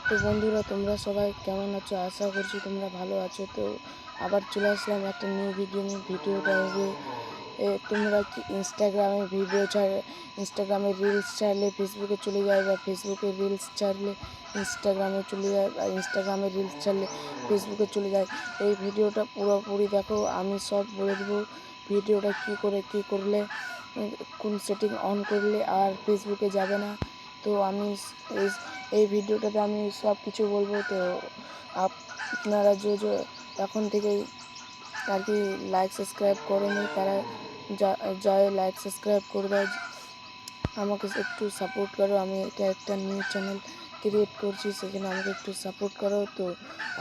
তো বন্ধুরা, তোমরা সবাই কেমন আছো? আশা করছি তোমরা ভালো আছো। তো আবার চলে আসলাম একটা নিউ ভিডিওটা হবে। তোমরা কি ইনস্টাগ্রামে ইনস্টাগ্রামে রিলস ছাড়লে ফেসবুকে চলে যায়, বা ফেসবুকে রিলস ছাড়লে ইনস্টাগ্রামে চলে যায়, বা ইনস্টাগ্রামে রিলস ছাড়লে ফেসবুকে চলে যায়? এই ভিডিওটা পুরোপুরি দেখো, আমি সব বলে দেবো। ভিডিওটা কী করলে, কোন সেটিং অন করলে আর ফেসবুকে যাবে না। তো আমি এই ভিডিওটাতে আমি সব কিছু বলবো। তো আপনারা যে এখন থেকেই আর কি লাইক সাবস্ক্রাইব করেনি, তারা যায় লাইক সাবস্ক্রাইব করে দাও। আমাকে একটু সাপোর্ট করো। আমি এটা একটা নিউ চ্যানেল ক্রিয়েট করছি, সেখানে আমাকে একটু সাপোর্ট করো। তো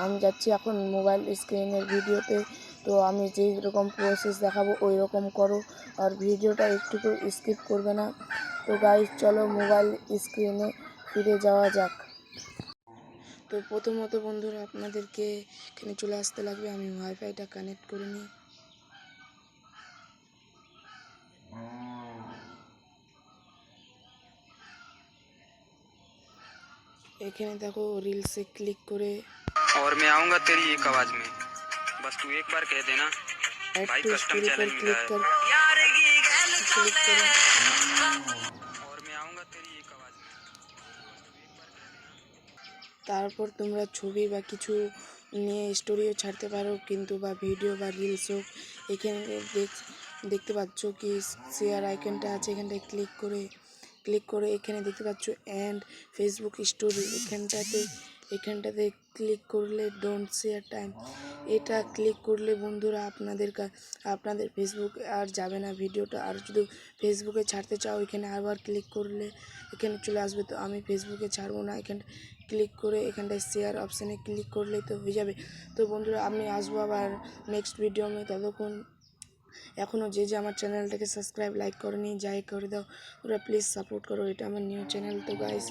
আমি যাচ্ছি এখন মোবাইল স্ক্রিনের ভিডিওতে। তো আমি যেই রকম প্রসেস দেখাবো ওই রকম করো, আর ভিডিওটা একটুকু স্কিপ করবে না। তো গাইস, চলো মোবাইল স্ক্রিনে ফিরে যাওয়া যাক। তো প্রথমত বন্ধুরা, আপনাদেরকে এখানে চলে আসতে লাগবে। আমি ওয়াইফাইটা কানেক্ট করে নিই। এখানে দেখো রিলসে ক্লিক করে और मैं आऊंगा तेरी एक आवाज में, बस तू एक बार कह देना भाई कस्टम चैलेंज मिला है और मैं आऊंगा तेरी एक आवाज में, बस तू एक बार कह देना। তারপর তোমরা ছবি বা কিছু নিয়ে স্টোরিও ছাড়তে পারো, কিন্তু বা ভিডিও বা রিলস হোক। এখানে দেখতে পাচ্ছ কি শেয়ার আইকনটা আছে, এখানটায় ক্লিক করে এখানে দেখতে পাচ্ছ অ্যান্ড ফেসবুক স্টোরি। এখানটাতে ক্লিক করলে ডোন্ট শেয়ার টাইম, এটা ক্লিক করলে বন্ধুরা আপনাদের ফেসবুকে আর যাবে না ভিডিওটা। আর যদি ফেসবুকে ছাড়তে চাও, এখানে আবার ক্লিক করলে এখানে চলে আসবে। তো আমি ফেসবুকে ছাড়বো না, এখানে ক্লিক করে এখানটায় শেয়ার অপশানে ক্লিক করলেই তো হয়ে যাবে। তো বন্ধুরা, আমি আসবো আবার নেক্সট ভিডিও में। ততক্ষণ এখনও যে আমার চ্যানেলটাকে সাবস্ক্রাইব লাইক করেনি, যাই করে দাও। ওরা প্লিজ সাপোর্ট করো, এটা আমার নিউ চ্যানেল। তো গাইস,